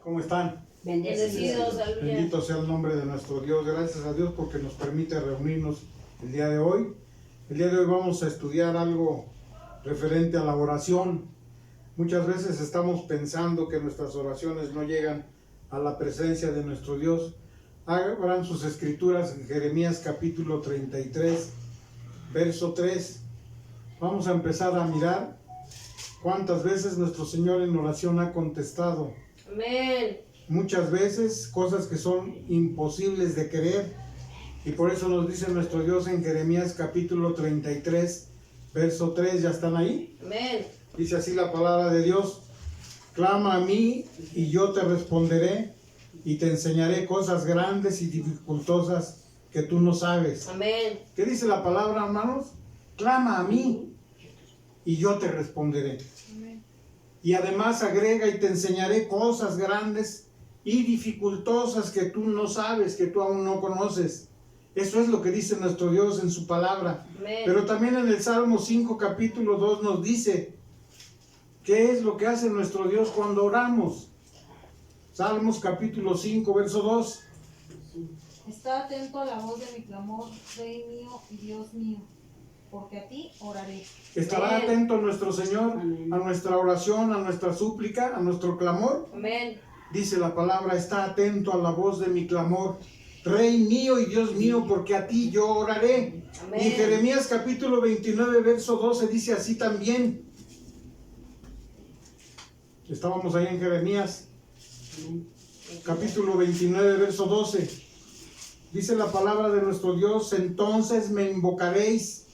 ¿Cómo están? Bendecidos, aleluya. Bendito sea el nombre de nuestro Dios. Gracias a Dios porque nos permite reunirnos el día de hoy. El día de hoy vamos a estudiar algo referente a la oración. Muchas veces estamos pensando que nuestras oraciones no llegan a la presencia de nuestro Dios. Abran sus escrituras en Jeremías capítulo 33, verso 3. Vamos a empezar a mirar cuántas veces nuestro Señor en oración ha contestado. Amén. Muchas veces cosas que son imposibles de creer, y por eso nos dice nuestro Dios en Jeremías capítulo 33, verso 3. ¿Ya están ahí? Amén. Dice así la palabra de Dios: clama a mí y yo te responderé y te enseñaré cosas grandes y dificultosas que tú no sabes. Amén. ¿Qué dice la palabra, hermanos? Clama a mí y yo te responderé. Amén. Y además agrega: y te enseñaré cosas grandes y dificultosas que tú no sabes, que tú aún no conoces. Eso es lo que dice nuestro Dios en su palabra. Amén. Pero también en el Salmo 5, capítulo 2 nos dice qué es lo que hace nuestro Dios cuando oramos. Salmos capítulo 5, verso 2. Está atento a la voz de mi clamor, Rey mío y Dios mío, porque a ti oraré. ¿Estará Amén. atento nuestro Señor a nuestra oración, a nuestra súplica, a nuestro clamor? Amén. Dice la palabra: está atento a la voz de mi clamor, Rey mío y Dios mío, porque a ti yo oraré. Amén. Y en Jeremías capítulo 29, verso 12 dice así también. Estábamos ahí en Jeremías capítulo 29, verso 12. Dice la palabra de nuestro Dios: entonces me invocaréis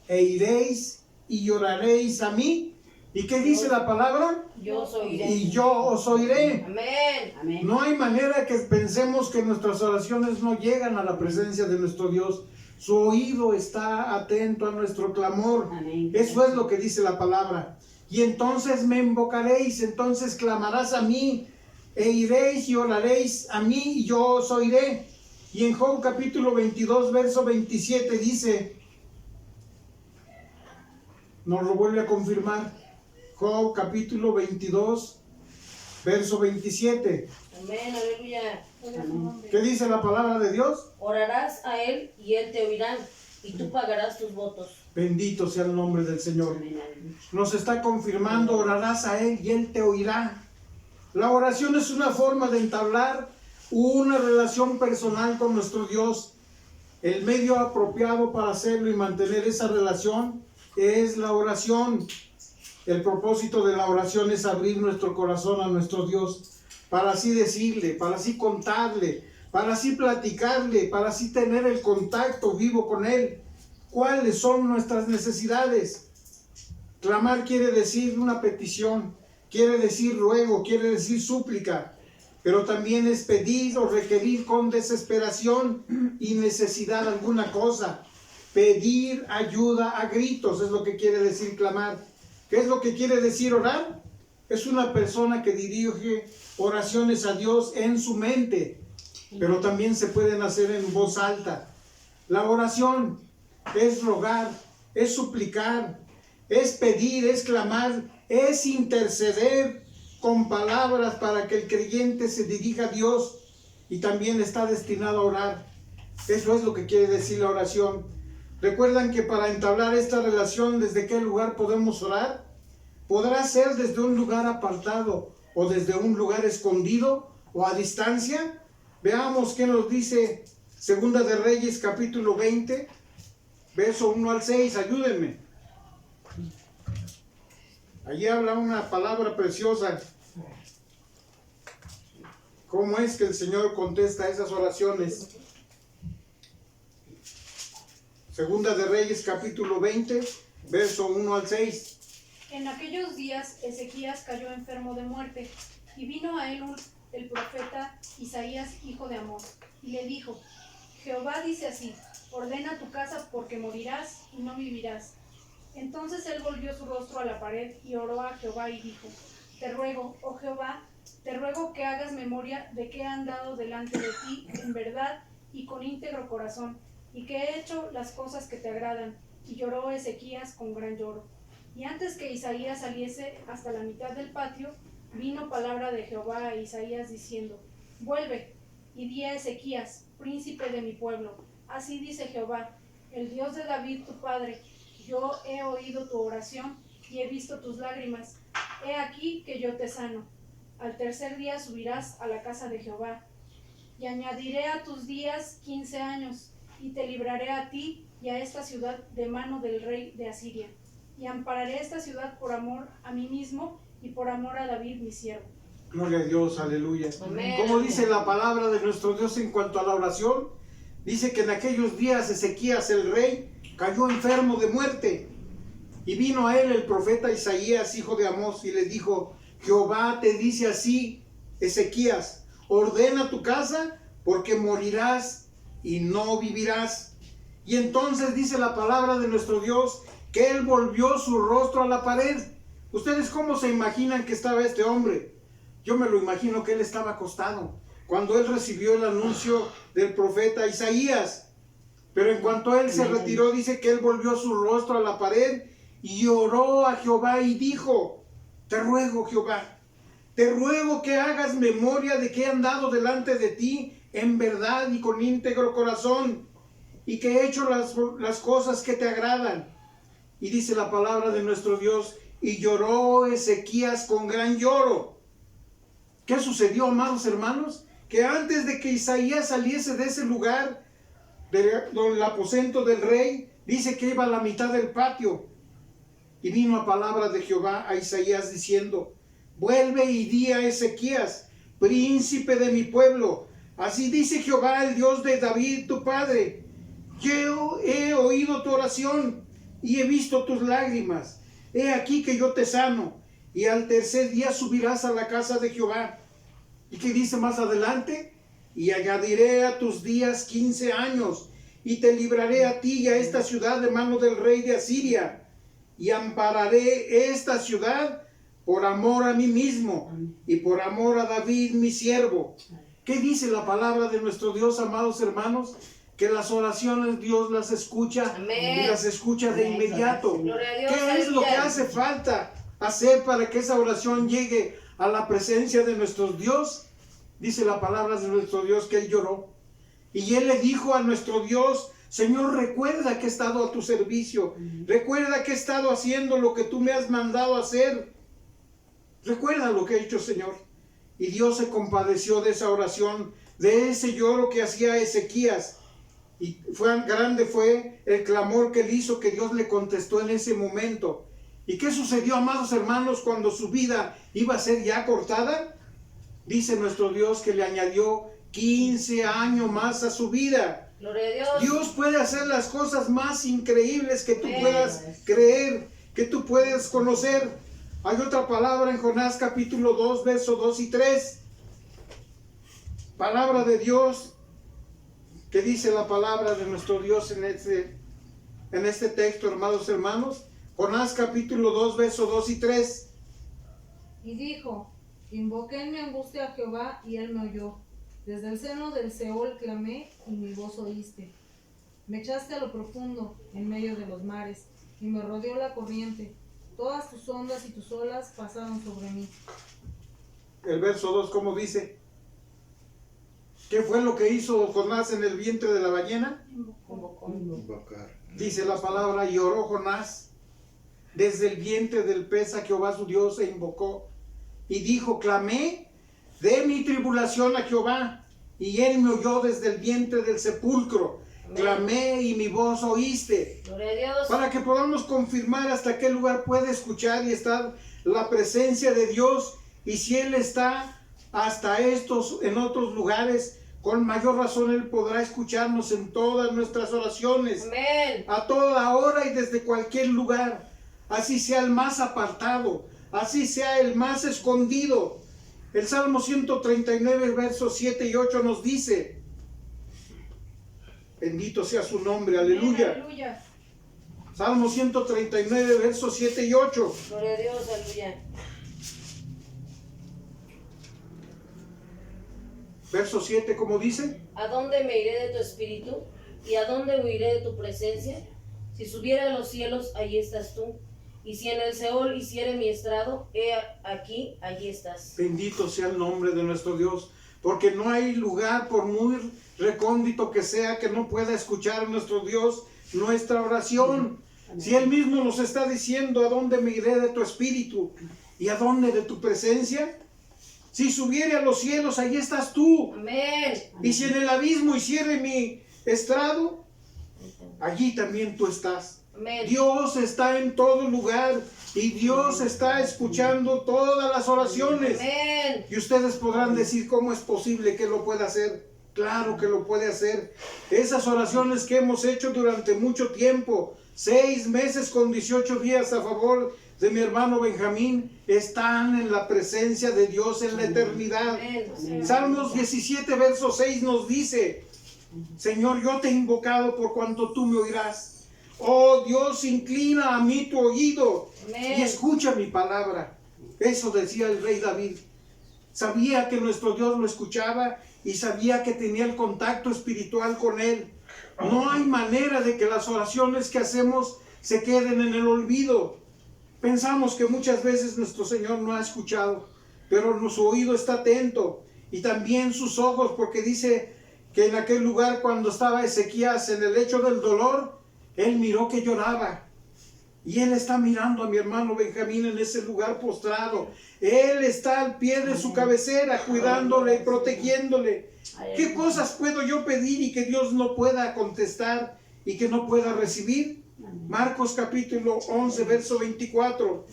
e iréis y lloraréis a mí. ¿Y qué dice la palabra? Yo soy. Y yo os oiré. Amén. Amén. No hay manera que pensemos que nuestras oraciones no llegan a la presencia de nuestro Dios. Su oído está atento a nuestro clamor. Amén. Eso es lo que dice la palabra. Y entonces me invocaréis, entonces clamarás a mí, e iréis y oraréis a mí, y yo os oiré. Y en Job capítulo 22, verso 27 dice, nos lo vuelve a confirmar, Job capítulo 22, verso 27. Amén. Aleluya. Gloria a su nombre. ¿Qué dice la palabra de Dios? Orarás a Él y Él te oirá, y tú pagarás tus votos. Bendito sea el nombre del Señor. Amén. Aleluya. Nos está confirmando: orarás a Él y Él te oirá. La oración es una forma de entablar una relación personal con nuestro Dios. El medio apropiado para hacerlo y mantener esa relación es la oración. El propósito de la oración es abrir nuestro corazón a nuestro Dios, para así decirle, para así contarle, para así platicarle, para así tener el contacto vivo con Él. ¿Cuáles son nuestras necesidades? Clamar quiere decir una petición, quiere decir ruego, quiere decir súplica, pero también es pedir o requerir con desesperación y necesidad alguna cosa. Pedir ayuda a gritos es lo que quiere decir clamar. ¿Qué es lo que quiere decir orar? Es una persona que dirige oraciones a Dios en su mente, pero también se pueden hacer en voz alta. La oración es rogar, es suplicar, es pedir, es clamar, es interceder con palabras para que el creyente se dirija a Dios, y también está destinado a orar. Eso es lo que quiere decir la oración. ¿Recuerdan que para entablar esta relación, desde qué lugar podemos orar? Podrá ser desde un lugar apartado, o desde un lugar escondido, o a distancia. Veamos qué nos dice Segunda de Reyes capítulo 20, verso 1 al 6. Ayúdenme. Allí habla una palabra preciosa. ¿Cómo es que el Señor contesta esas oraciones? Segunda de Reyes capítulo 20, verso 1 al 6. En aquellos días Ezequías cayó enfermo de muerte, y vino a él el profeta Isaías, hijo de Amós, y le dijo: Jehová dice así: ordena tu casa, porque morirás y no vivirás. Entonces él volvió su rostro a la pared y oró a Jehová y dijo: te ruego, oh Jehová, te ruego que hagas memoria de que he andado delante de ti en verdad y con íntegro corazón, y que he hecho las cosas que te agradan. Y lloró Ezequías con gran lloro. Y antes que Isaías saliese hasta la mitad del patio, vino palabra de Jehová a Isaías diciendo: Vuelve y di a Ezequías, príncipe de mi pueblo, así dice Jehová, el Dios de David tu padre: yo he oído tu oración y he visto tus lágrimas. He aquí que yo te sano. Al tercer día subirás a la casa de Jehová, y añadiré a tus días 15 años, y te libraré a ti y a esta ciudad de mano del rey de Asiria, y ampararé esta ciudad por amor a mí mismo y por amor a David mi siervo. Gloria a Dios, aleluya. Amén. Como dice la palabra de nuestro Dios en cuanto a la oración, dice que en aquellos días Ezequías el rey cayó enfermo de muerte, y vino a él el profeta Isaías, hijo de Amós, y le dijo: Jehová te dice así, Ezequías, ordena tu casa, porque morirás y no vivirás. Y entonces dice la palabra de nuestro Dios que él volvió su rostro a la pared. ¿Ustedes cómo se imaginan que estaba este hombre? Yo me lo imagino que él estaba acostado cuando él recibió el anuncio del profeta Isaías. Pero en cuanto él se retiró, dice que él volvió su rostro a la pared y oró a Jehová y dijo: te ruego, Jehová, te ruego que hagas memoria de que he andado delante de ti en verdad y con íntegro corazón, y que he hecho las cosas que te agradan. Y dice la palabra de nuestro Dios: y lloró Ezequías con gran lloro. ¿Qué sucedió, amados hermanos? Que antes de que Isaías saliese de ese lugar, del aposento del rey, dice que iba a la mitad del patio. Y vino a palabra de Jehová a Isaías diciendo: vuelve y di a Ezequías, príncipe de mi pueblo, así dice Jehová, el Dios de David tu padre: yo he oído tu oración y he visto tus lágrimas. He aquí que yo te sano, y al tercer día subirás a la casa de Jehová. ¿Y qué dice más adelante? Y añadiré a tus días 15 años, y te libraré a ti y a esta ciudad de mano del rey de Asiria, y ampararé esta ciudad por amor a mí mismo y por amor a David mi siervo. ¿Qué dice la palabra de nuestro Dios, amados hermanos? Que las oraciones Dios las escucha. Amén. Y las escucha de inmediato. Gloria a Dios, ¿Qué es lo que aleluya. hace falta hacer para que esa oración llegue a la presencia de nuestro Dios? Dice la palabra de nuestro Dios que él lloró. Y él le dijo a nuestro Dios: Señor, recuerda que he estado a tu servicio. Recuerda que he estado haciendo lo que tú me has mandado hacer. Recuerda lo que he hecho, Señor. Y Dios se compadeció de esa oración, de ese lloro que hacía Ezequías. Y grande fue el clamor que él hizo, que Dios le contestó en ese momento. ¿Y qué sucedió, amados hermanos, cuando su vida iba a ser ya cortada? Dice nuestro Dios que le añadió 15 años más a su vida. Gloria a Dios. Dios puede hacer las cosas más increíbles que tú Amén. puedas creer, que tú puedes conocer. Hay otra palabra en Jonás capítulo 2, versos 2 y 3. Palabra de Dios, que dice la palabra de nuestro Dios en este texto, hermanos. Jonás capítulo 2, versos 2 y 3. Y dijo: invoqué en mi angustia a Jehová, y él me oyó. Desde el seno del Seol clamé, y mi voz oíste. Me echaste a lo profundo, en medio de los mares, y me rodeó la corriente. Todas tus ondas y tus olas pasaron sobre mí. El verso 2, ¿cómo dice? ¿Qué fue lo que hizo Jonás en el vientre de la ballena? Invocar. Dice la palabra: y oró Jonás desde el vientre del pez a Jehová su Dios, e invocó. Y dijo: clamé de mi tribulación a Jehová, y él me oyó desde el vientre del sepulcro. Amén. Clamé y mi voz oíste. Gloria a Dios. Para que podamos confirmar hasta qué lugar puede escuchar y estar la presencia de Dios. Y si Él está hasta en otros lugares, con mayor razón Él podrá escucharnos en todas nuestras oraciones. Amén. A toda hora y desde cualquier lugar. Así sea el más apartado, así sea el más escondido. El Salmo 139, versos 7 y 8 nos dice: bendito sea su nombre, aleluya. Aleluya. Salmo 139, versos 7 y 8. Gloria a Dios, aleluya. Verso 7, ¿cómo dice? ¿A dónde me iré de tu espíritu? ¿Y a dónde huiré de tu presencia? Si subiera a los cielos, allí estás tú. Y si en el Seol hiciere mi estrado, he aquí, allí estás. Bendito sea el nombre de nuestro Dios, porque no hay lugar, por muy recóndito que sea, que no pueda escuchar nuestro Dios nuestra oración. Si Él mismo nos está diciendo: ¿a dónde me iré de tu espíritu? ¿Y a dónde de tu presencia? Si subiere a los cielos, allí estás tú. Amén. Y si en el abismo hiciere mi estrado, allí también tú estás. Amén. Dios está en todo lugar y Dios está escuchando todas las oraciones. Amén. Y ustedes podrán decir: ¿cómo es posible que lo pueda hacer? Claro que lo puede hacer. Esas oraciones que hemos hecho durante mucho tiempo, 6 meses con 18 días a favor de mi hermano Benjamín, están en la presencia de Dios en la eternidad. Amén. Salmos 17, verso 6 nos dice: Señor, yo te he invocado por cuanto tú me oirás. Oh Dios, inclina a mí tu oído y escucha mi palabra. Eso decía el rey David. Sabía que nuestro Dios lo escuchaba y sabía que tenía el contacto espiritual con Él. No hay manera de que las oraciones que hacemos se queden en el olvido. Pensamos que muchas veces nuestro Señor no ha escuchado, pero su oído está atento y también sus ojos, porque dice que en aquel lugar, cuando estaba Ezequías en el lecho del dolor, él miró que lloraba. Y Él está mirando a mi hermano Benjamín en ese lugar postrado. Él está al pie de su cabecera, cuidándole y protegiéndole. ¿Qué cosas puedo yo pedir y que Dios no pueda contestar y que no pueda recibir? Marcos capítulo 11, verso 24.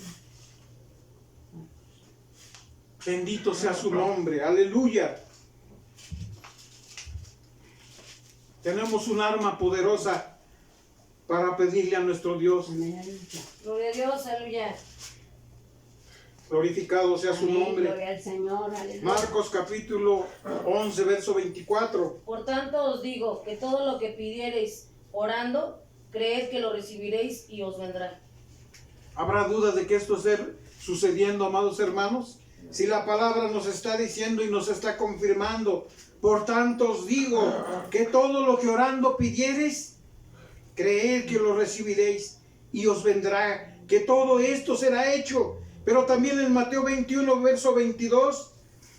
Bendito sea su nombre. Aleluya. Tenemos un arma poderosa para pedirle a nuestro Dios. Gloria a Dios, aleluya. Glorificado sea su nombre. Gloria al Señor, aleluya. Marcos capítulo 11, verso 24. Por tanto os digo que todo lo que pidiereis orando, creed que lo recibiréis y os vendrá. ¿Habrá duda de que esto esté sucediendo, amados hermanos? Si la palabra nos está diciendo y nos está confirmando: por tanto os digo que todo lo que orando pidiereis, creed que lo recibiréis y os vendrá, que todo esto será hecho. Pero también en Mateo 21, verso 22,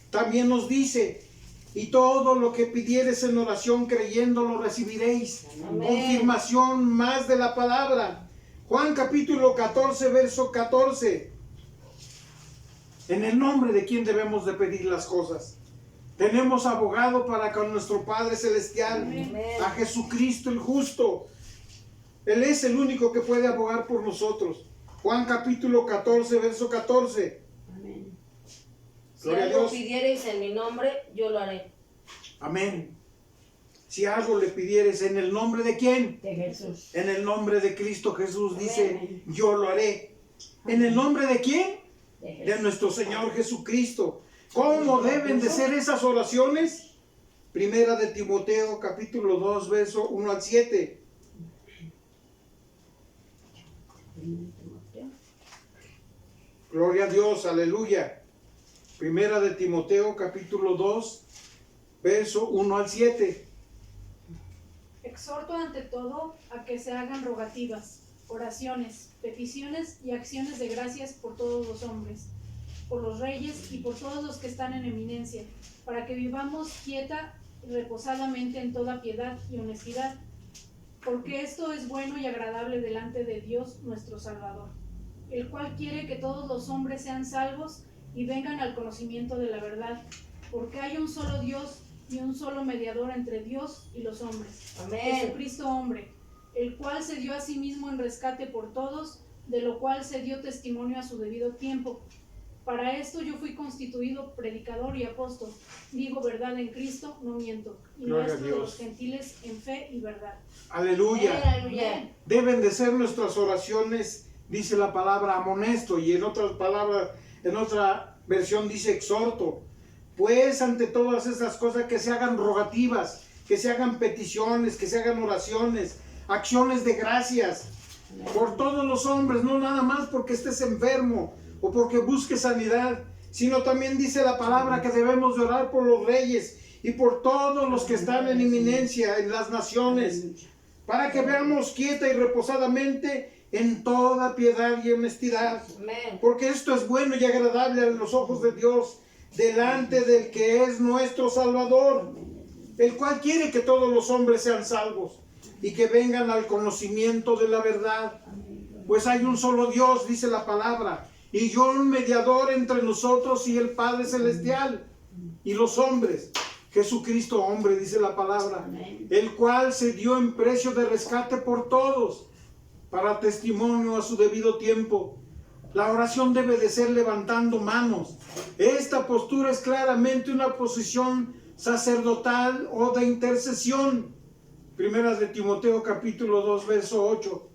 también nos dice: y todo lo que pidiereis en oración creyendo lo recibiréis. Amén. Confirmación más de la palabra. Juan capítulo 14, verso 14. ¿En el nombre de quién debemos de pedir las cosas? Tenemos abogado para con nuestro Padre Celestial, Amén. a Jesucristo el justo. Él es el único que puede abogar por nosotros. Juan capítulo 14, verso 14. Amén. Si Gloria a algo Dios. pidiereis en mi nombre, yo lo haré. Amén. Si algo le pidieres, ¿en el nombre de quién? De Jesús. En el nombre de Cristo Jesús, dice: Amén. yo lo haré. ¿En el nombre de quién? De De Jesús. nuestro Señor Jesucristo. ¿Cómo deben de ser esas oraciones? Primera de Timoteo capítulo 2, verso 1 al 7. Gloria a Dios, aleluya. Primera de Timoteo capítulo 2, verso 1 al 7. Exhorto ante todo a que se hagan rogativas, oraciones, peticiones y acciones de gracias por todos los hombres, por los reyes y por todos los que están en eminencia, para que vivamos quieta y reposadamente en toda piedad y honestidad, porque esto es bueno y agradable delante de Dios nuestro Salvador, el cual quiere que todos los hombres sean salvos y vengan al conocimiento de la verdad, porque hay un solo Dios y un solo mediador entre Dios y los hombres, Amén. Jesucristo hombre, el cual se dio a sí mismo en rescate por todos, de lo cual se dio testimonio a su debido tiempo. Para esto yo fui constituido predicador y apóstol, digo verdad en Cristo, no miento, y Gloria a maestro de Dios. los gentiles en fe y verdad. Aleluya. Aleluya. Deben de ser nuestras oraciones, dice la palabra amonesto, y en otras palabras, en otra versión dice exhorto. Pues ante todas esas cosas que se hagan rogativas, que se hagan peticiones, que se hagan oraciones, acciones de gracias por todos los hombres, no nada más porque estés enfermo o porque busques sanidad, sino también dice la palabra que debemos de orar por los reyes y por todos los que están en eminencia en las naciones, para que veamos quieta y reposadamente en toda piedad y honestidad. Amén. Porque esto es bueno y agradable a los ojos de Dios, delante del que es nuestro Salvador, el cual quiere que todos los hombres sean salvos y que vengan al conocimiento de la verdad. Pues hay un solo Dios, dice la palabra, y yo un mediador entre nosotros y el Padre Celestial y los hombres, Jesucristo hombre, dice la palabra, el cual se dio en precio de rescate por todos, para testimonio a su debido tiempo. La oración debe de ser levantando manos. Esta postura es claramente una posición sacerdotal o de intercesión. Primeras de Timoteo capítulo 2 verso 8.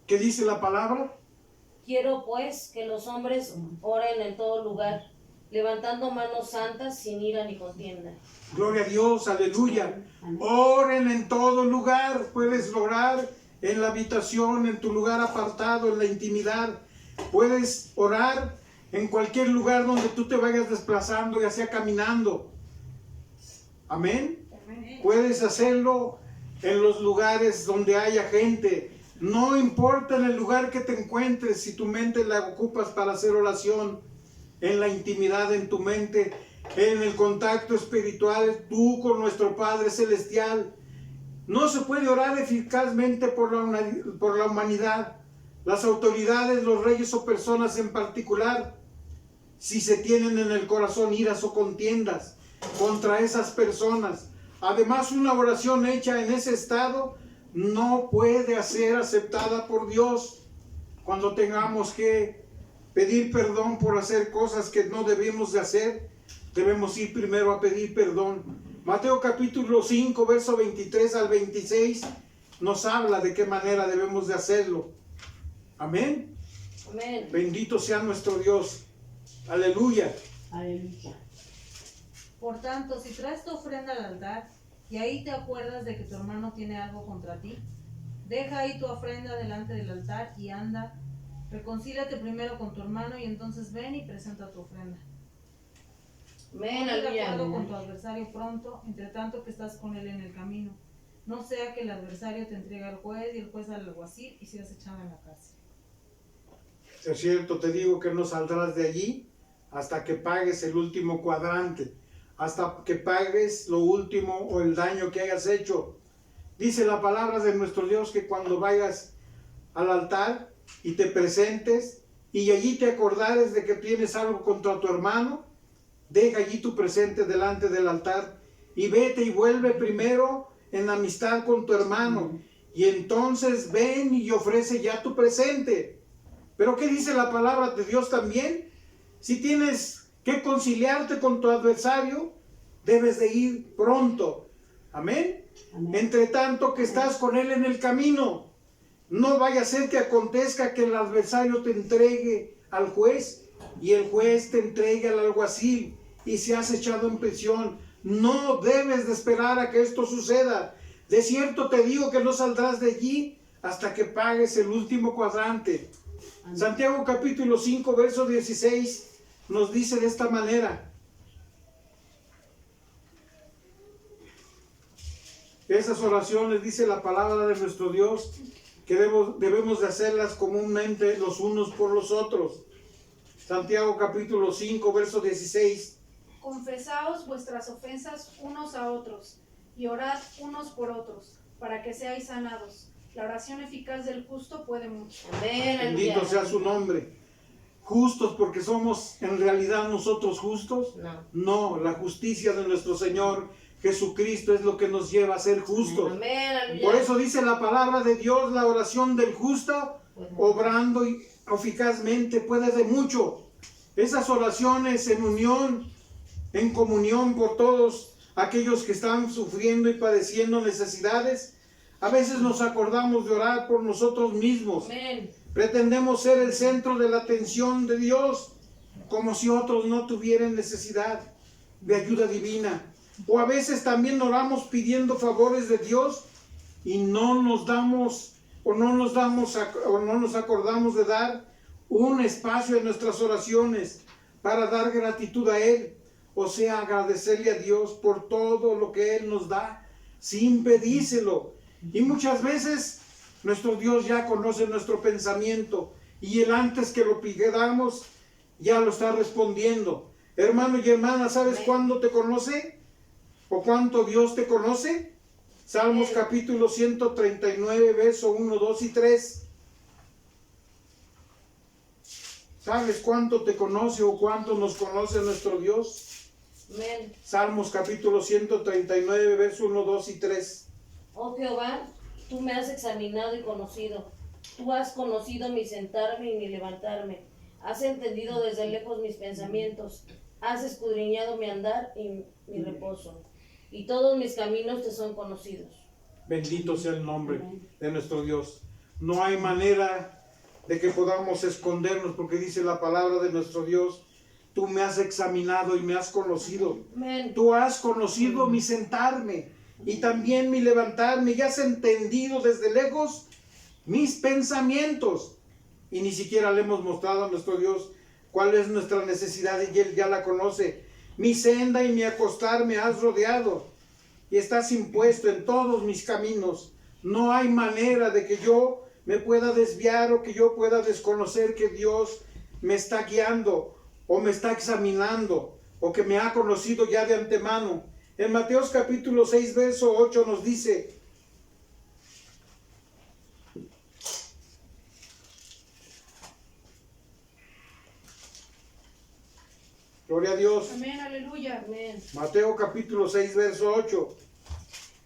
¿Qué dice la palabra? Quiero pues que los hombres oren en todo lugar, levantando manos santas sin ira ni contienda. Gloria a Dios, aleluya. Oren en todo lugar. Puedes orar en la habitación, en tu lugar apartado, en la intimidad. Puedes orar en cualquier lugar donde tú te vayas desplazando, ya sea caminando. Amén. Puedes hacerlo en los lugares donde haya gente. No importa en el lugar que te encuentres, si tu mente la ocupas para hacer oración, en la intimidad en tu mente, en el contacto espiritual, tú con nuestro Padre Celestial. No se puede orar eficazmente por la humanidad, las autoridades, los reyes o personas en particular, si se tienen en el corazón iras o contiendas contra esas personas. Además, una oración hecha en ese estado no puede ser aceptada por Dios. Cuando tengamos que pedir perdón por hacer cosas que no debemos de hacer, debemos ir primero a pedir perdón. Mateo capítulo 5, verso 23 al 26 nos habla de qué manera debemos de hacerlo. Amén. Amén. Bendito sea nuestro Dios. Aleluya. Aleluya. Por tanto, si traes tu ofrenda al altar y ahí te acuerdas de que tu hermano tiene algo contra ti, deja ahí tu ofrenda delante del altar y anda, reconcíliate primero con tu hermano y entonces ven y presenta tu ofrenda. Amén. Ponte de Aleluya. acuerdo con tu adversario pronto, entre tanto que estás con él en el camino. No sea que el adversario te entregue al juez y el juez al alguacil y seas echado en la cárcel. Es cierto, te digo que no saldrás de allí hasta que pagues el último cuadrante, hasta que pagues lo último o el daño que hayas hecho. Dice la palabra de nuestro Dios que cuando vayas al altar y te presentes y allí te acordares de que tienes algo contra tu hermano, deja allí tu presente delante del altar y vete y vuelve primero en amistad con tu hermano y entonces ven y ofrece ya tu presente. Pero ¿qué dice la palabra de Dios también? Si tienes que conciliarte con tu adversario, debes de ir pronto. Amén. Amén. Entre tanto que estás con él en el camino, no vaya a ser que acontezca que el adversario te entregue al juez y el juez te entregue al alguacil y seas echado en prisión. No debes de esperar a que esto suceda. De cierto te digo que no saldrás de allí hasta que pagues el último cuadrante. Amén. Santiago capítulo 5, verso 16 nos dice de esta manera. Esas oraciones, dice la palabra de nuestro Dios, que debemos de hacerlas comúnmente los unos por los otros. Santiago capítulo 5, verso 16. Confesaos vuestras ofensas unos a otros y orad unos por otros, para que seáis sanados. La oración eficaz del justo puede mucho. Amén. Bendito Aleluya. sea su nombre. ¿Justos porque somos en realidad nosotros justos? No. No, la justicia de nuestro Señor Jesucristo es lo que nos lleva a ser justos. Amén. Aleluya. Por eso dice la palabra de Dios, la oración del justo, obrando eficazmente, puede de mucho. Esas oraciones en unión, en comunión por todos aquellos que están sufriendo y padeciendo necesidades, a veces nos acordamos de orar por nosotros mismos. Amén. Pretendemos ser el centro de la atención de Dios, como si otros no tuvieran necesidad de ayuda divina. O a veces también oramos pidiendo favores de Dios y no nos acordamos de dar un espacio en nuestras oraciones para dar gratitud a Él, o sea, agradecerle a Dios por todo lo que Él nos da, sin pedírselo. Y muchas veces nuestro Dios ya conoce nuestro pensamiento y Él antes que lo pidamos ya lo está respondiendo. Hermano y hermana, ¿sabes cuándo te conoce? ¿O cuánto Dios te conoce? Salmos capítulo 139, verso 1, 2 y 3. ¿Sabes cuánto te conoce o cuánto nos conoce nuestro Dios? Amén. Salmos capítulo 139, verso 1, 2 y 3. Oh Jehová, tú me has examinado y conocido. Tú has conocido mi sentarme y mi levantarme. Has entendido desde lejos mis pensamientos. Has escudriñado mi andar y mi reposo. Y todos mis caminos te son conocidos. Bendito sea el nombre de nuestro Dios. No hay manera de que podamos escondernos, porque dice la palabra de nuestro Dios: tú me has examinado y me has conocido. Amén. Tú has conocido mi sentarme y también mi levantarme, y has entendido desde lejos mis pensamientos. Y ni siquiera le hemos mostrado a nuestro Dios cuál es nuestra necesidad, y Él ya la conoce. Mi senda y mi acostar me has rodeado, y estás impuesto en todos mis caminos. No hay manera de que yo me pueda desviar o que yo pueda desconocer que Dios me está guiando o me está examinando o que me ha conocido ya de antemano. En Mateos capítulo 6, verso 8 nos dice: gloria a Dios. Amén, aleluya. Amén. Mateo capítulo 6, verso 8.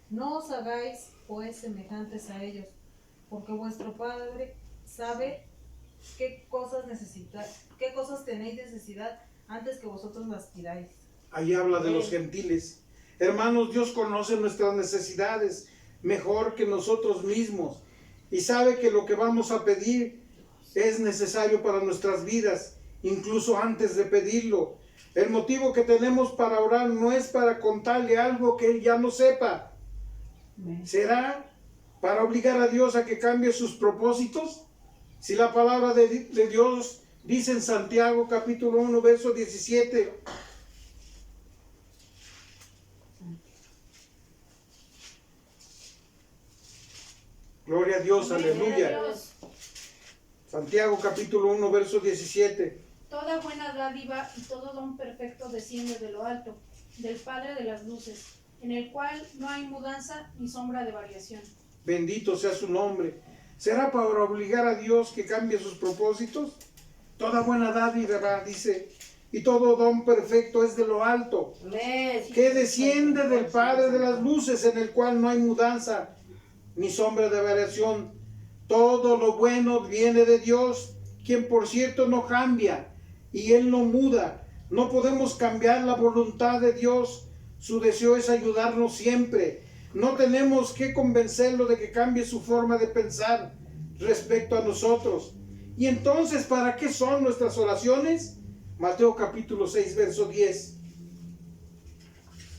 No os hagáis pues semejantes a ellos, porque vuestro Padre sabe qué cosas tenéis necesidad antes que vosotros las pidáis. Ahí habla de los gentiles. Hermanos, Dios conoce nuestras necesidades mejor que nosotros mismos y sabe que lo que vamos a pedir es necesario para nuestras vidas, incluso antes de pedirlo. El motivo que tenemos para orar no es para contarle algo que Él ya no sepa. ¿Será para obligar a Dios a que cambie sus propósitos? Si la palabra de Dios dice en Santiago capítulo 1, verso 17: gloria a Dios, Amén, aleluya. gloria a Dios. Santiago capítulo 1, verso 17. Toda buena dádiva y todo don perfecto desciende de lo alto, del Padre de las luces, en el cual no hay mudanza ni sombra de variación. Bendito sea su nombre. ¿Será para obligar a Dios que cambie sus propósitos? Toda buena dádiva, dice, y todo don perfecto es de lo alto, Amén. que desciende del Padre de las luces, en el cual no hay mudanza ni sombra de variación. Todo lo bueno viene de Dios, quien por cierto no cambia, y Él no muda. No podemos cambiar la voluntad de Dios. Su deseo es ayudarnos siempre. No tenemos que convencerlo de que cambie su forma de pensar respecto a nosotros. Y entonces, ¿para qué son nuestras oraciones? Mateo capítulo 6, verso 10.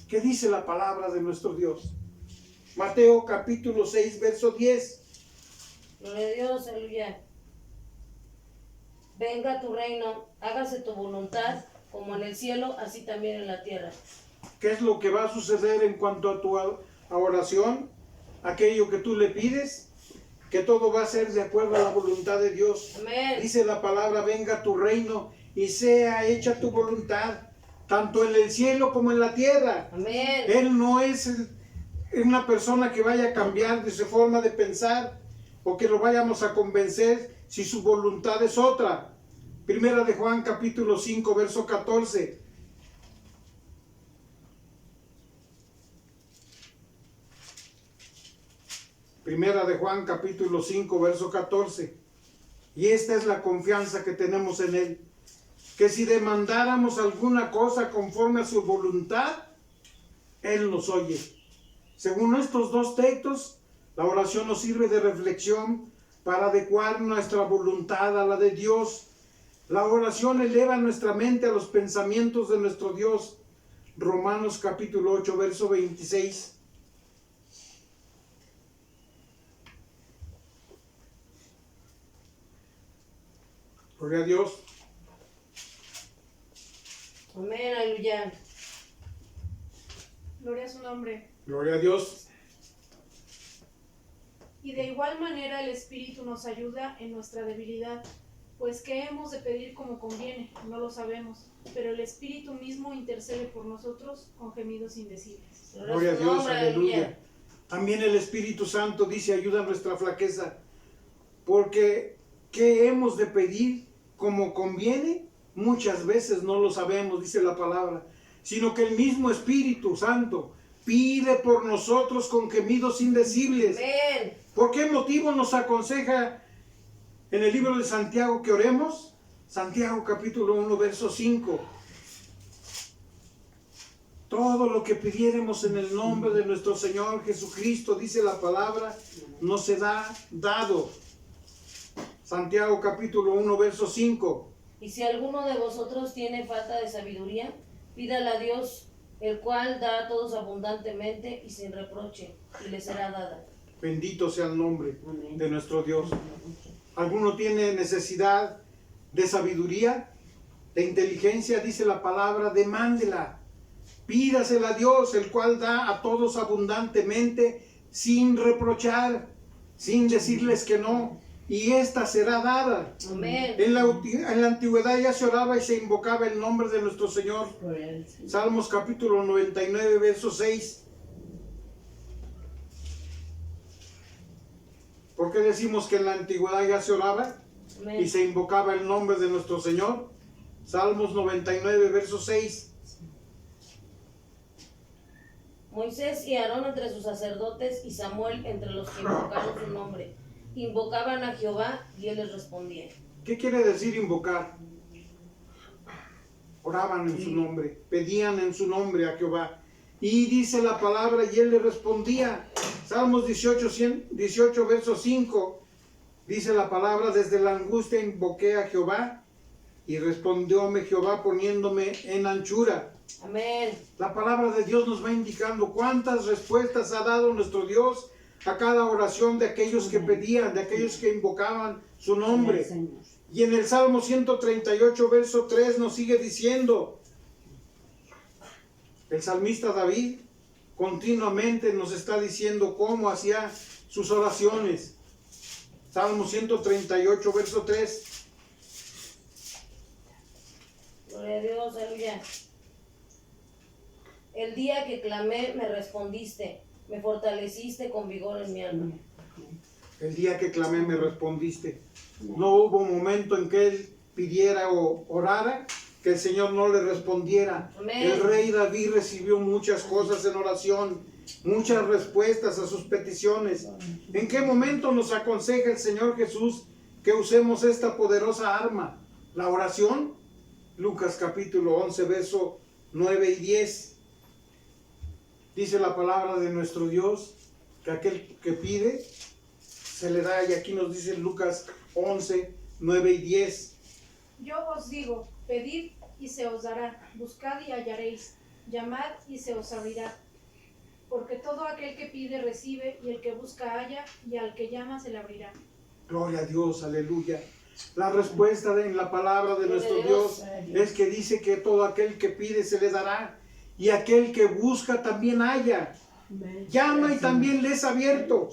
¿Qué dice la palabra de nuestro Dios? Mateo capítulo 6, verso 10. Gloria a Dios, aleluya. Venga tu reino, hágase tu voluntad, como en el cielo, así también en la tierra. ¿Qué es lo que va a suceder en cuanto a tu oración? Aquello que tú le pides, que todo va a ser de acuerdo a la voluntad de Dios. Amén. Dice la palabra: venga tu reino y sea hecha tu voluntad, tanto en el cielo como en la tierra. Amén. Él no es una persona que vaya a cambiar de su forma de pensar o que lo vayamos a convencer si su voluntad es otra. Primera de Juan capítulo 5, verso 14. Primera de Juan capítulo 5, verso 14. Y esta es la confianza que tenemos en Él, que si demandáramos alguna cosa conforme a su voluntad, Él nos oye. Según estos dos textos, la oración nos sirve de reflexión para adecuar nuestra voluntad a la de Dios. La oración eleva nuestra mente a los pensamientos de nuestro Dios. Romanos capítulo 8, verso 26. Gloria a Dios. Amén, aleluya. Gloria a su nombre. Gloria a Dios. Y de igual manera el Espíritu nos ayuda en nuestra debilidad, pues qué hemos de pedir como conviene, no lo sabemos, pero el Espíritu mismo intercede por nosotros con gemidos indecibles. Gloria a Dios, aleluya. También el Espíritu Santo dice, ayuda a nuestra flaqueza, porque ¿qué hemos de pedir como conviene? Muchas veces no lo sabemos, dice la palabra, sino que el mismo Espíritu Santo pide por nosotros con gemidos indecibles. Amén. ¿Por qué motivo nos aconseja en el libro de Santiago que oremos? Santiago capítulo 1, verso 5. Todo lo que pidiéremos en el nombre de nuestro Señor Jesucristo, dice la palabra, nos será dado. Santiago capítulo 1, verso 5. Y si alguno de vosotros tiene falta de sabiduría, pídala a Dios, el cual da a todos abundantemente y sin reproche, y le será dada. Bendito sea el nombre de nuestro Dios. ¿Alguno tiene necesidad de sabiduría, de inteligencia? Dice la palabra, demándela. Pídasela a Dios, el cual da a todos abundantemente, sin reprochar, sin decirles que no. Y esta será dada. Amén. En la antigüedad ya se oraba y se invocaba el nombre de nuestro Señor. Salmos capítulo 99, verso 6. ¿Por qué decimos que en la antigüedad ya se oraba Amén. y se invocaba el nombre de nuestro Señor? Salmos 99, verso 6. Moisés y Aarón entre sus sacerdotes y Samuel entre los que invocaron su nombre. Invocaban a Jehová y él les respondía. ¿Qué quiere decir invocar? Oraban en su nombre, pedían en su nombre a Jehová. Y dice la palabra, y él le respondía. Salmos 18, verso 5. Dice la palabra, desde la angustia invoqué a Jehová, y respondióme Jehová poniéndome en anchura. Amén. La palabra de Dios nos va indicando cuántas respuestas ha dado nuestro Dios a cada oración de aquellos que pedían, de aquellos que invocaban su nombre. Y en el Salmo 138, verso 3 nos sigue diciendo, el salmista David continuamente nos está diciendo cómo hacía sus oraciones. Salmo 138, verso 3. Gloria a Dios, aleluya. El día que clamé me respondiste, me fortaleciste con vigor en mi alma. El día que clamé me respondiste. No hubo momento en que él pidiera o orara que el Señor no le respondiera. Amén. El rey David recibió muchas cosas en oración, muchas respuestas a sus peticiones. ¿En qué momento nos aconseja el Señor Jesús que usemos esta poderosa arma? La oración. Lucas capítulo 11, verso 9 y 10. Dice la palabra de nuestro Dios que aquel que pide se le da, y aquí nos dice Lucas 11, 9 y 10. Yo os digo, pedid y se os dará, buscad y hallaréis, llamad y se os abrirá. Porque todo aquel que pide recibe, y el que busca halla, y al que llama se le abrirá. Gloria a Dios, aleluya. La respuesta en la palabra de nuestro Dios es que dice que todo aquel que pide se le dará, y aquel que busca también halla. Llama y también le es abierto,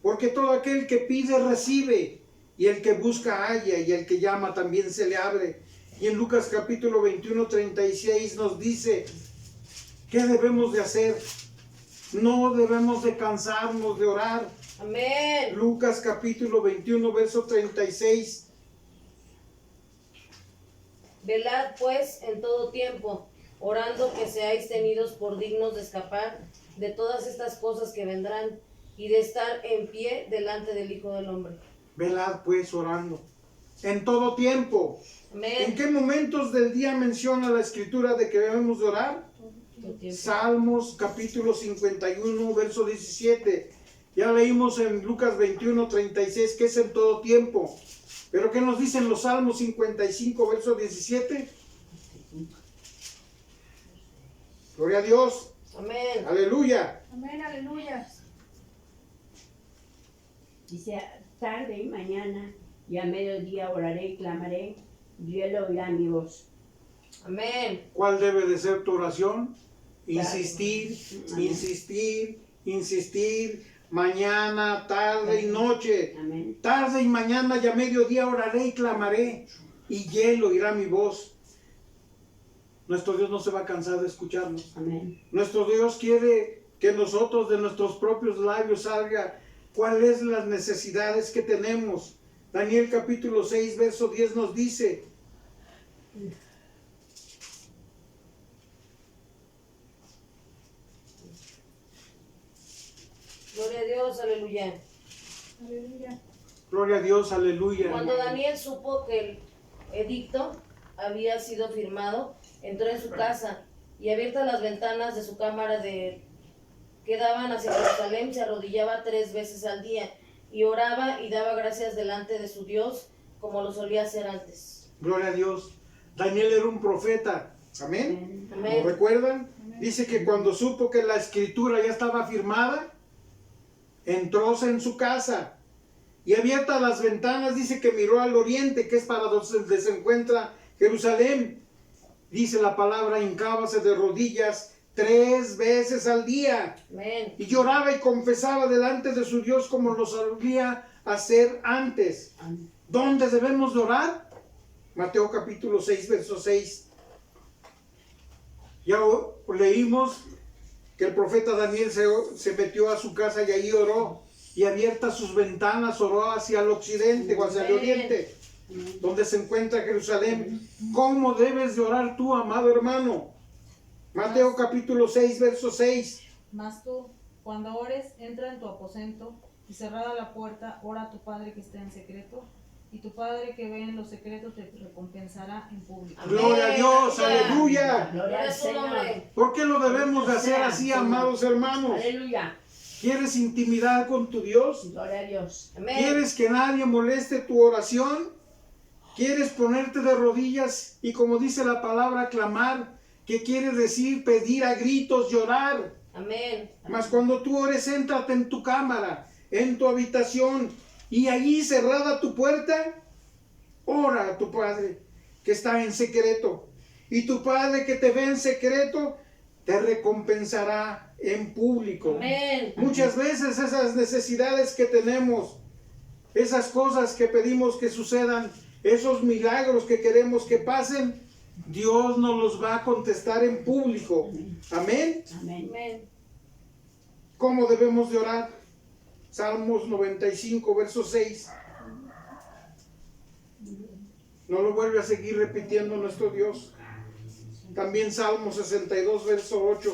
porque todo aquel que pide recibe, y el que busca halla, y el que llama también se le abre. Y en Lucas capítulo 21, 36 nos dice, ¿qué debemos de hacer? No debemos de cansarnos de orar. Amén. Lucas capítulo 21, verso 36. Velad pues en todo tiempo, orando que seáis tenidos por dignos de escapar de todas estas cosas que vendrán y de estar en pie delante del Hijo del Hombre. Velad pues orando. En todo tiempo. Amén. ¿En qué momentos del día menciona la escritura de que debemos de orar? Todo tiempo. Salmos capítulo 51, verso 17. Ya leímos en Lucas 21, 36 que es en todo tiempo. Pero ¿qué nos dicen los Salmos 55, verso 17? Gloria a Dios. Amén. Aleluya. Amén, aleluya. Dice, tarde y mañana y a mediodía oraré y clamaré, y él oirá mi voz. Amén. ¿Cuál debe de ser tu oración? Insistir, insistir, insistir, mañana, tarde y noche. Amén. Tarde y mañana y a mediodía oraré y clamaré, y él oirá mi voz. Nuestro Dios no se va a cansar de escucharnos. Amén. Nuestro Dios quiere que nosotros de nuestros propios labios salga cuáles son las necesidades que tenemos. Daniel capítulo 6, verso 10 nos dice: Gloria a Dios, aleluya. Aleluya. gloria a Dios, aleluya. Cuando Daniel supo que el edicto había sido firmado, entró en su casa y abiertas las ventanas de su cámara que daban hacia Jerusalén, se arrodillaba 3 veces al día y oraba y daba gracias delante de su Dios como lo solía hacer antes. Gloria a Dios. Daniel era un profeta. Amén. Amén. ¿Lo recuerdan? Dice que cuando supo que la escritura ya estaba firmada, entróse en su casa y abiertas las ventanas, dice que miró al oriente, que es para donde se encuentra Jerusalén. Dice la palabra, hincábase de rodillas 3 veces al día Amén. y lloraba y confesaba delante de su Dios como lo solía hacer antes. Amén. ¿Dónde debemos de orar? Mateo capítulo 6, verso 6. Ya leímos que el profeta Daniel se metió a su casa y ahí oró, y abiertas sus ventanas oró hacia el occidente o hacia el oriente, donde se encuentra Jerusalén. ¿Cómo debes de orar tú, amado hermano? Mateo capítulo 6, verso 6. Mas tú, cuando ores, entra en tu aposento y cerrada la puerta, ora a tu Padre que está en secreto, y tu Padre que ve en lo secreto te recompensará en público. Amén. Gloria a Dios, Aleluya. aleluya. Gloria al Gloria a su Señor. nombre. ¿Por qué lo debemos de hacer así, amados hermanos? Aleluya. ¿Quieres intimidad con tu Dios? Gloria a Dios. Amén. ¿Quieres que nadie moleste tu oración? ¿Quieres ponerte de rodillas y, como dice la palabra, clamar? ¿Qué quiere decir? Pedir a gritos, llorar. Amén. Mas cuando tú ores, éntrate en tu cámara, en tu habitación, y allí cerrada tu puerta, ora a tu Padre que está en secreto. Y tu Padre que te ve en secreto, te recompensará en público. Amén. Muchas veces esas necesidades que tenemos, esas cosas que pedimos que sucedan, esos milagros que queremos que pasen, Dios nos los va a contestar en público. Amén. Amén. Amén. ¿Cómo debemos de orar? Salmos 95, verso 6. No lo vuelve a seguir repitiendo nuestro Dios. También Salmos 62, verso 8.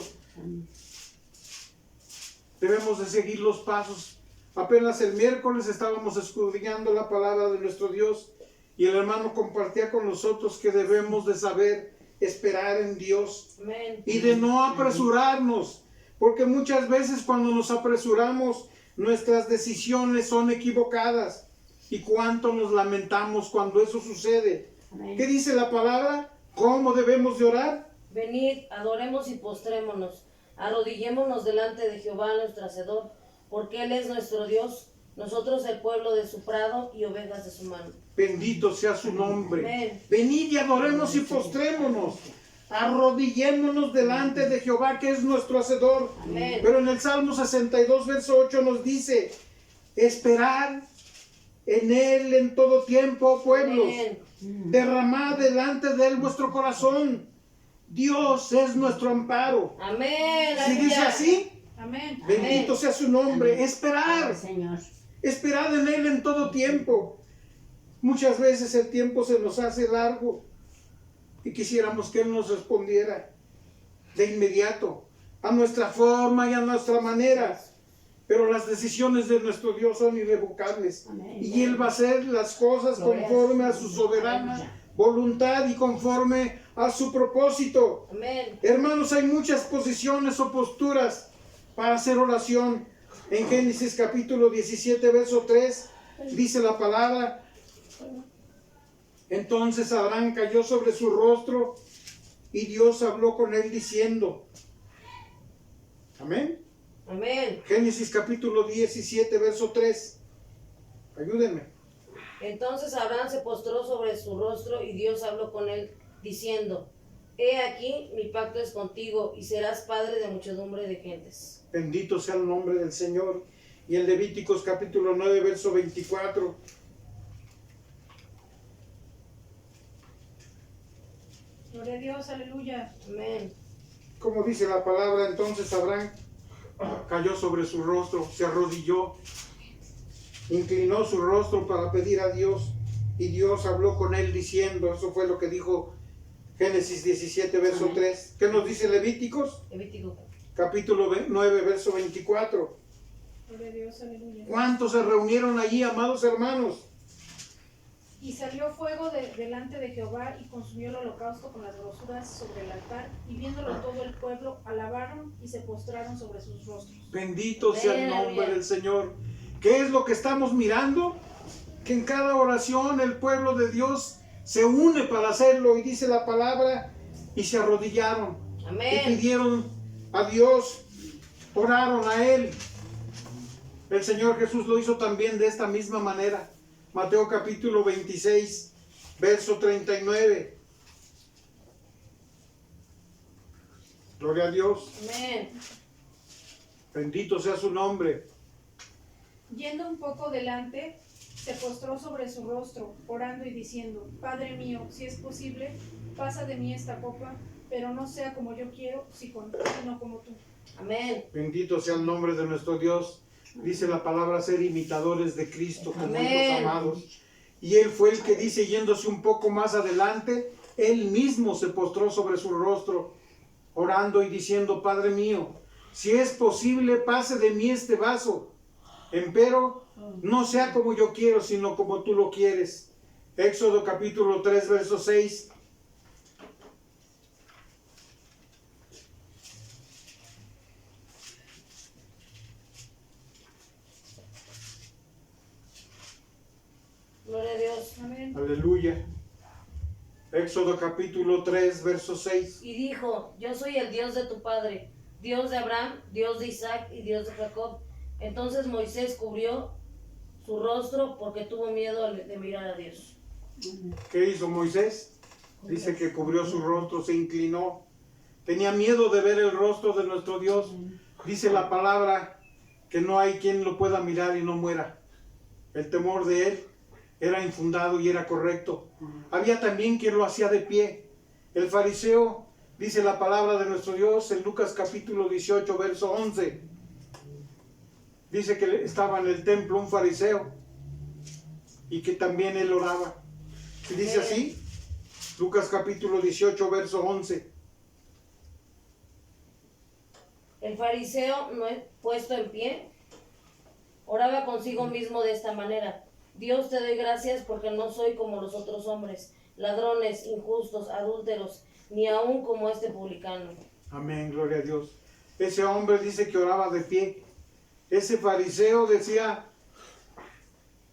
Debemos de seguir los pasos. Apenas el miércoles estábamos escudriñando la palabra de nuestro Dios y el hermano compartía con nosotros que debemos de saber esperar en Dios Amén. y de no apresurarnos, porque muchas veces cuando nos apresuramos nuestras decisiones son equivocadas. Y cuánto nos lamentamos cuando eso sucede. Amén. ¿Qué dice la palabra? ¿Cómo debemos de orar? Venid, adoremos y postrémonos, arrodillémonos delante de Jehová nuestro Hacedor, porque Él es nuestro Dios, nosotros el pueblo de su prado y ovejas de su mano. Bendito sea su nombre. Amén. Venid y adoremos y postrémonos. Arrodillémonos delante de Jehová, que es nuestro Hacedor. Amén. Pero en el Salmo 62, verso 8 nos dice: esperar en Él en todo tiempo, oh pueblos. Amén. Derramad delante de Él vuestro corazón. Dios es nuestro amparo. Amén. Si dice Aleluya. así, Amén. bendito sea su nombre. Esperar. Señor. Esperad en Él en todo tiempo. Muchas veces el tiempo se nos hace largo y quisiéramos que Él nos respondiera de inmediato, a nuestra forma y a nuestra manera. Pero las decisiones de nuestro Dios son irrevocables. Amén. Y Él va a hacer las cosas conforme a su soberana voluntad y conforme a su propósito. Amén. Hermanos, hay muchas posiciones o posturas para hacer oración. En Génesis capítulo 17, verso 3, dice la palabra: entonces Abraham cayó sobre su rostro y Dios habló con él diciendo. Amén. Amén. Génesis capítulo 17, verso 3. Ayúdenme. Entonces Abraham se postró sobre su rostro y Dios habló con él diciendo: He aquí, mi pacto es contigo y serás padre de muchedumbre de gentes. Bendito sea el nombre del Señor. Y en Levíticos capítulo 9, verso 24. Gloria a Dios, aleluya. Amén. Como dice la palabra, entonces Abraham cayó sobre su rostro, se arrodilló, inclinó su rostro para pedir a Dios, y Dios habló con él diciendo, eso fue lo que dijo Génesis 17, verso 3. ¿Qué nos dice Levíticos? Levítico. Capítulo 9, verso 24. Gloria a Dios, aleluya. ¿Cuántos se reunieron allí, amados hermanos? Y salió fuego delante de Jehová y consumió el holocausto con las grosuras sobre el altar, y viéndolo todo el pueblo, alabaron y se postraron sobre sus rostros. Bendito sea el nombre Aleluya. del Señor. ¿Qué es lo que estamos mirando? Que en cada oración el pueblo de Dios se une para hacerlo, y dice la palabra, y se arrodillaron y Amén. pidieron a Dios, oraron a Él. El Señor Jesús lo hizo también de esta misma manera. Mateo capítulo 26, verso 39. Gloria a Dios. Amén. Bendito sea su nombre. Yendo un poco delante, se postró sobre su rostro, orando y diciendo, Padre mío, si es posible, pasa de mí esta copa, pero no sea como yo quiero, sino como tú. Amén. Bendito sea el nombre de nuestro Dios. Dice la palabra ser imitadores de Cristo como Amén. hijos amados. Y Él fue el que dice, yéndose un poco más adelante, Él mismo se postró sobre su rostro, orando y diciendo, Padre mío, si es posible, pase de mí este vaso. Empero, no sea como yo quiero, sino como tú lo quieres. Éxodo capítulo 3, verso 6. Gloria a Dios. Amén. Aleluya. Éxodo capítulo 3, verso 6. Y dijo, yo soy el Dios de tu padre, Dios de Abraham, Dios de Isaac y Dios de Jacob. Entonces Moisés cubrió su rostro porque tuvo miedo de mirar a Dios. ¿Qué hizo Moisés? Dice que cubrió su rostro, se inclinó. Tenía miedo de ver el rostro de nuestro Dios. Dice la palabra que no hay quien lo pueda mirar y no muera. El temor de él era infundado y era correcto. Había también quien lo hacía de pie. El fariseo, dice la palabra de nuestro Dios en Lucas capítulo 18, verso 11. Dice que estaba en el templo un fariseo y que también él oraba. Y dice así, Lucas capítulo 18, verso 11. El fariseo, no puesto en pie, oraba consigo mismo de esta manera. Dios, te doy gracias porque no soy como los otros hombres, ladrones, injustos, adúlteros, ni aún como este publicano. Amén, gloria a Dios. Ese hombre dice que oraba de pie. Ese fariseo decía,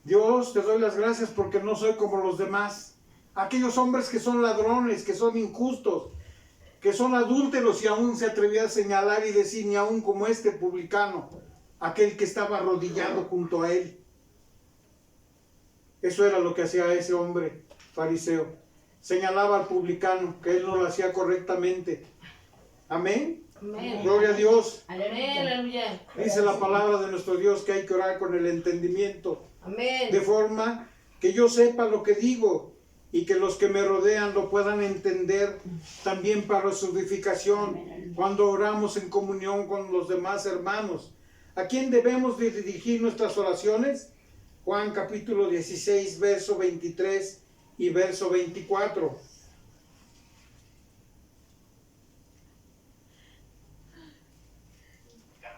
Dios, te doy las gracias porque no soy como los demás. Aquellos hombres que son ladrones, que son injustos, que son adúlteros, y aún se atrevía a señalar y decir, ni aún como este publicano, aquel que estaba arrodillado junto a él. Eso era lo que hacía ese hombre fariseo. Señalaba al publicano que él no lo hacía correctamente. Amén. Amén. Gloria a Dios. Amén, aleluya. Dice la palabra de nuestro Dios que hay que orar con el entendimiento, Amén. de forma que yo sepa lo que digo y que los que me rodean lo puedan entender también para su edificación cuando oramos en comunión con los demás hermanos. ¿A quién debemos de dirigir nuestras oraciones? Juan capítulo 16, verso 23 y verso 24.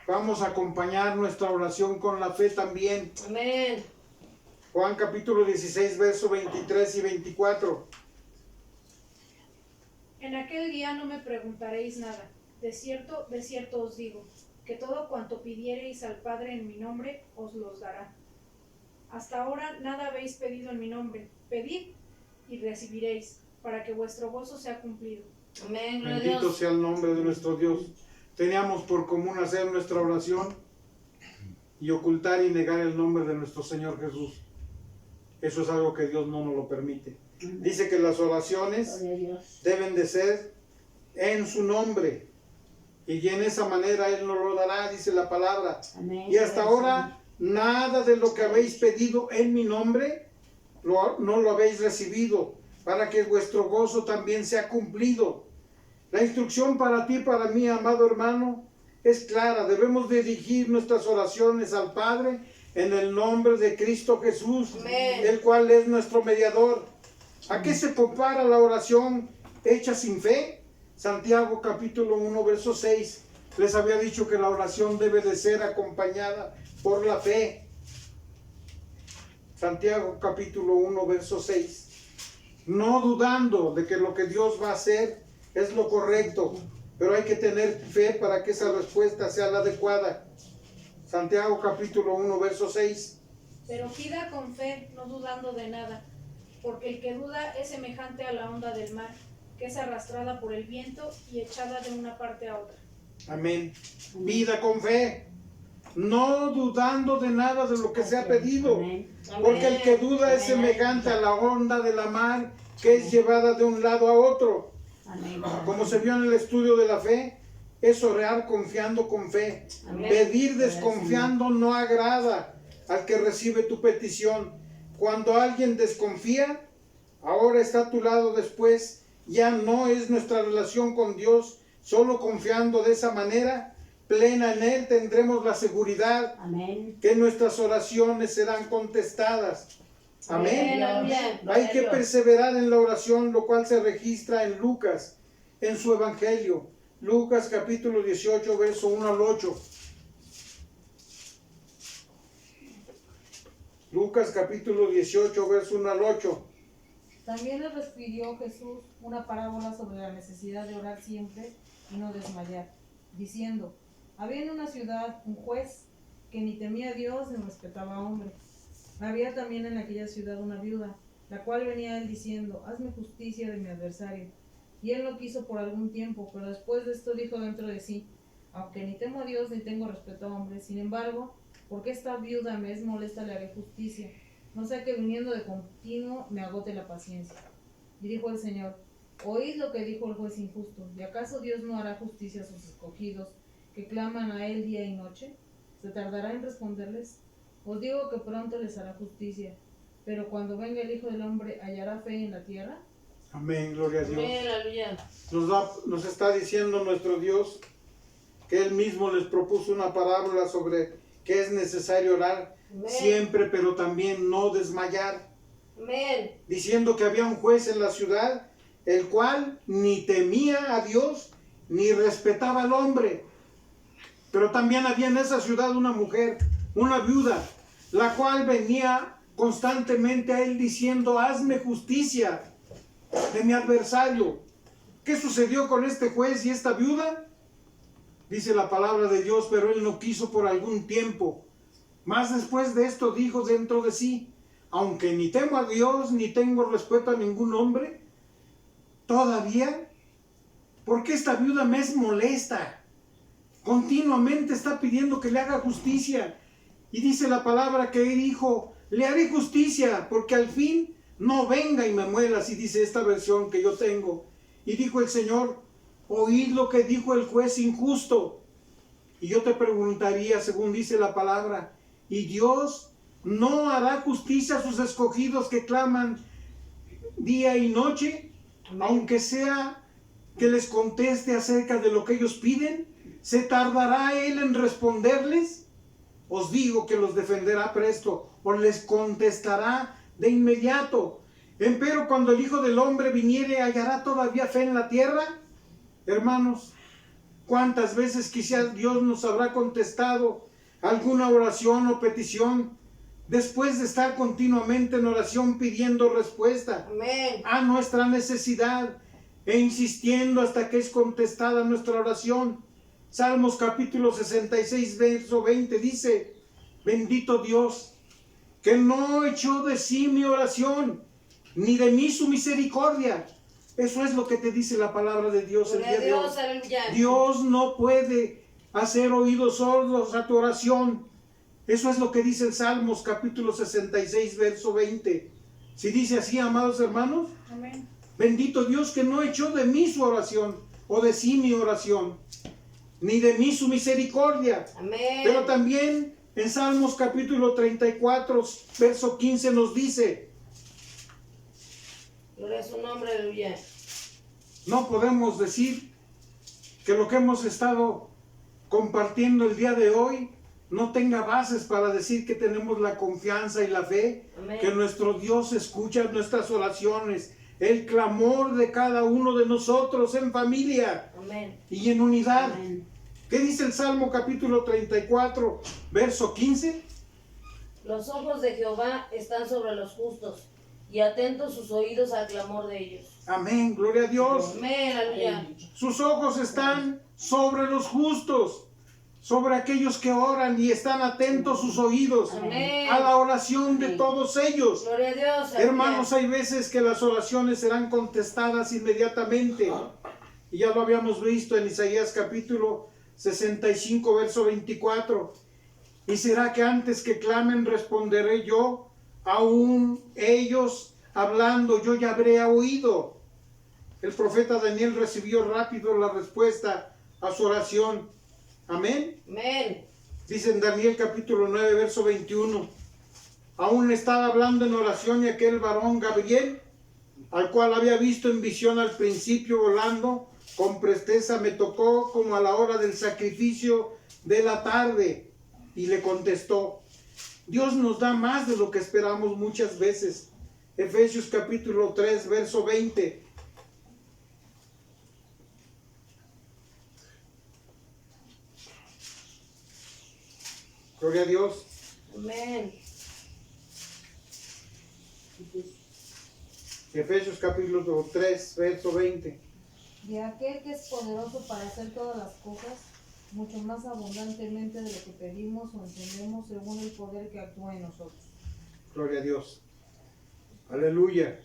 Vamos a acompañar nuestra oración con la fe también. Amén. Juan capítulo 16, verso 23 y 24. En aquel día no me preguntaréis nada. De cierto os digo, que todo cuanto pidiereis al Padre en mi nombre, os los dará. Hasta ahora nada habéis pedido en mi nombre. Pedid y recibiréis, para que vuestro gozo sea cumplido. Amén, gloria a Bendito Dios. sea el nombre de nuestro Dios. Teníamos por común hacer nuestra oración y ocultar y negar el nombre de nuestro Señor Jesús. Eso es algo que Dios no nos lo permite. Dice que las oraciones Gloria a Dios. deben de ser en su nombre, y en esa manera Él nos lo dará, dice la palabra. Amén. Y hasta ahora nada de lo que habéis pedido en mi nombre, no lo habéis recibido, para que vuestro gozo también sea cumplido. La instrucción para ti, para mí, amado hermano, es clara. Debemos dirigir nuestras oraciones al Padre en el nombre de Cristo Jesús, Amén. el cual es nuestro mediador. ¿A qué se compara la oración hecha sin fe? Santiago capítulo 1, verso 6. Les había dicho que la oración debe de ser acompañada por la fe. Santiago capítulo 1, verso 6. No dudando de que lo que Dios va a hacer es lo correcto, pero hay que tener fe para que esa respuesta sea la adecuada. Santiago capítulo 1, verso 6. Pero pida con fe, no dudando de nada, porque el que duda es semejante a la onda del mar, que es arrastrada por el viento y echada de una parte a otra. Amén. Vida con fe, no dudando de nada de lo que se ha pedido. Amén. Porque el que duda es semejante a la onda de la mar, que es llevada de un lado a otro. Amén. Como se vio en el estudio de la fe, es orar confiando con fe. Amén. Pedir desconfiando no agrada al que recibe tu petición. Cuando alguien desconfía, ahora está a tu lado después, ya no es nuestra relación con Dios. Solo confiando de esa manera plena en Él tendremos la seguridad Amén. que nuestras oraciones serán contestadas. Amén. Aleluya. Hay que perseverar en la oración, lo cual se registra en Lucas, en su Evangelio. Lucas capítulo 18, verso 1 al 8. Lucas capítulo 18, verso 1 al 8. También les refirió Jesús una parábola sobre la necesidad de orar siempre y no desmayar, diciendo: había en una ciudad un juez que ni temía a Dios ni respetaba a hombre. Había también en aquella ciudad una viuda, la cual venía a él diciendo: hazme justicia de mi adversario. Y él lo quiso por algún tiempo, pero después de esto dijo dentro de sí: aunque ni temo a Dios ni tengo respeto a hombres, sin embargo, porque esta viuda me es molesta, le haré justicia, no sea que viniendo de continuo me agote la paciencia. Y dijo el Señor: oíd lo que dijo el juez injusto. ¿Y acaso Dios no hará justicia a sus escogidos, que claman a él día y noche? ¿Se tardará en responderles? Os digo que pronto les hará justicia. Pero cuando venga el Hijo del Hombre, ¿hallará fe en la tierra? Amén, gloria a Dios. Amén, aleluya. Nos está diciendo nuestro Dios que Él mismo les propuso una parábola sobre que es necesario orar Amén. siempre, pero también no desmayar. Amén. Diciendo que había un juez en la ciudad, el cual ni temía a Dios, ni respetaba al hombre. Pero también había en esa ciudad una mujer, una viuda, la cual venía constantemente a él diciendo: hazme justicia de mi adversario. ¿Qué sucedió con este juez y esta viuda? Dice la palabra de Dios: pero él no quiso por algún tiempo. Más después de esto dijo dentro de sí: aunque ni temo a Dios ni tengo respeto a ningún hombre, todavía, porque esta viuda me es molesta, continuamente está pidiendo que le haga justicia. Y dice la palabra que él dijo: le haré justicia, porque al fin no venga y me muela. Así dice esta versión que yo tengo. Y dijo el Señor: oíd lo que dijo el juez injusto. Y yo te preguntaría, según dice la palabra, ¿y Dios no hará justicia a sus escogidos que claman día y noche? Amén. Aunque sea que les conteste acerca de lo que ellos piden, ¿se tardará Él en responderles? Os digo que los defenderá presto, o les contestará de inmediato. Empero cuando el Hijo del Hombre viniere, ¿hallará todavía fe en la tierra? Hermanos, ¿cuántas veces quizás Dios nos habrá contestado alguna oración o petición después de estar continuamente en oración pidiendo respuesta Amén. a nuestra necesidad e insistiendo hasta que es contestada nuestra oración? Salmos capítulo 66, verso 20 dice: bendito Dios, que no echó de sí mi oración, ni de mí su misericordia. Eso es lo que te dice la palabra de Dios el Gloria a día de hoy. Dios, aleluya. Dios no puede hacer oídos sordos a tu oración. Eso es lo que dice el Salmos capítulo 66, verso 20. Si dice así, amados hermanos, Amén. bendito Dios que no echó de mí su oración, o de sí mi oración, ni de mí su misericordia. Amén. Pero también En Salmos capítulo 34, verso 15 nos dice, Gloria a su nombre, aleluya. no podemos decir que lo que hemos estado compartiendo el día de hoy no tenga bases para decir que tenemos la confianza y la fe, Amén. que nuestro Dios escucha nuestras oraciones, el clamor de cada uno de nosotros en familia Amén. y en unidad. Amén. ¿Qué dice el Salmo capítulo 34, verso 15? Los ojos de Jehová están sobre los justos y atentos sus oídos al clamor de ellos. Amén, gloria a Dios. Amén, aleluya. Sus ojos están sobre los justos, sobre aquellos que oran y están atentos sus oídos Amén. a la oración de todos ellos. Gloria a Dios, aleluya. Hermanos, hay veces que las oraciones serán contestadas inmediatamente. Y ya lo habíamos visto en Isaías capítulo 65, verso 24. Y será que antes que clamen responderé yo, aún ellos hablando yo ya habré oído. El profeta Daniel recibió rápido la respuesta a su oración. Amén. Amén. Dice en Daniel capítulo 9, verso 21. Aún estaba hablando en oración y aquel varón Gabriel, al cual había visto en visión al principio volando, con presteza me tocó como a la hora del sacrificio de la tarde. Y le contestó. Dios nos da más de lo que esperamos muchas veces. Efesios capítulo 3, verso 20. Gloria a Dios. Amén. Efesios capítulo 3, verso 20. De aquel que es poderoso para hacer todas las cosas, mucho más abundantemente de lo que pedimos o entendemos según el poder que actúa en nosotros. Gloria a Dios. Aleluya.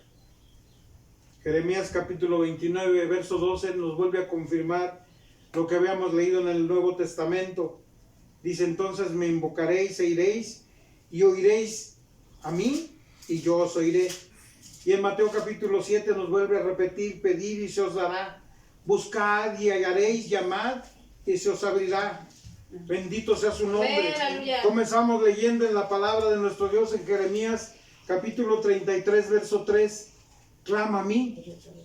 Jeremías capítulo 29, verso 12 nos vuelve a confirmar lo que habíamos leído en el Nuevo Testamento. Dice, entonces me invocaréis e iréis y oiréis a mí y yo os oiré. Y en Mateo capítulo 7 nos vuelve a repetir, pedid y se os dará, buscad y hallaréis, llamad y se os abrirá. Bendito sea su nombre. Amén, aleluya. Comenzamos leyendo en la palabra de nuestro Dios en Jeremías capítulo 33, verso 3. Clama a mí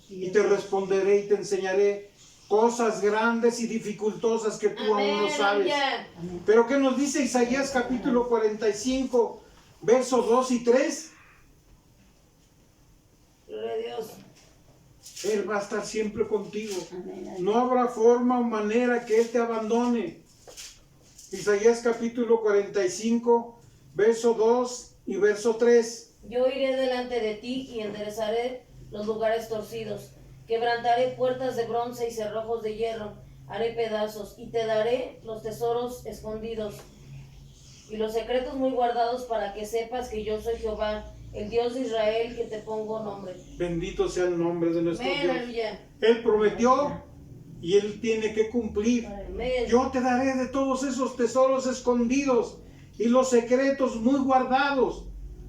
y te responderé y te enseñaré cosas grandes y dificultosas que tú aún no Amén, sabes. aleluya. Pero ¿qué nos dice Isaías capítulo 45, versos 2 y 3? Gloria a Dios. Él va a estar siempre contigo. Amén. No habrá forma o manera que Él te abandone. Isaías capítulo 45, verso 2 y verso 3. Yo iré delante de ti y enderezaré los lugares torcidos. Quebrantaré puertas de bronce y cerrojos de hierro. Haré pedazos y te daré los tesoros escondidos y los secretos muy guardados para que sepas que yo soy Jehová, el Dios de Israel, que te pongo nombre. Bendito sea el nombre de nuestro Amén, Dios. aleluya. Él prometió y Él tiene que cumplir. Amén. Yo te daré de todos esos tesoros escondidos y los secretos muy guardados,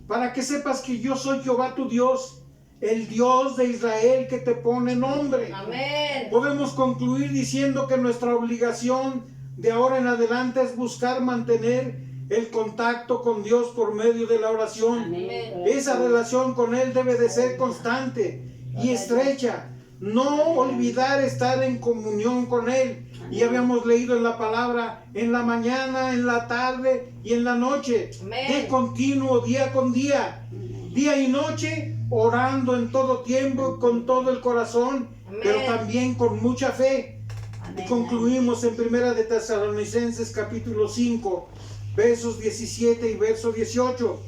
para que sepas que yo soy Jehová tu Dios, el Dios de Israel que te pone nombre. Amén. Podemos concluir diciendo que nuestra obligación de ahora en adelante es buscar mantener el contacto con Dios por medio de la oración. Amén. Esa relación con Él debe de ser constante y estrecha. No olvidar estar en comunión con Él. Y habíamos leído en la palabra en la mañana, en la tarde y en la noche. Amén. De continuo, día con día. Día y noche, orando en todo tiempo, con todo el corazón, Amén. pero también con mucha fe. Amén. Y concluimos en Primera de Tesalonicenses capítulo 5, versos 17 y verso 18.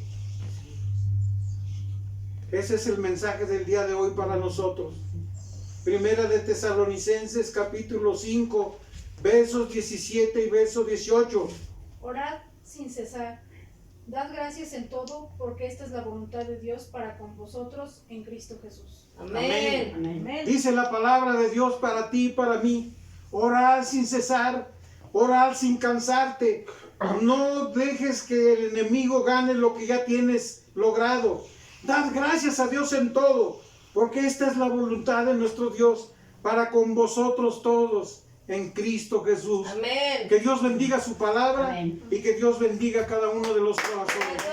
Ese es el mensaje del día de hoy para nosotros. Primera de Tesalonicenses capítulo 5, versos 17 y verso 18. Orad sin cesar. Dad gracias en todo, porque esta es la voluntad de Dios para con vosotros en Cristo Jesús. Amén. Amén. Amén. Dice la palabra de Dios para ti y para mí. Orar sin cesar, orar sin cansarte. No dejes que el enemigo gane lo que ya tienes logrado. Dad gracias a Dios en todo, porque esta es la voluntad de nuestro Dios para con vosotros todos en Cristo Jesús. Amén. Que Dios bendiga su palabra Amén. y que Dios bendiga cada uno de los corazones.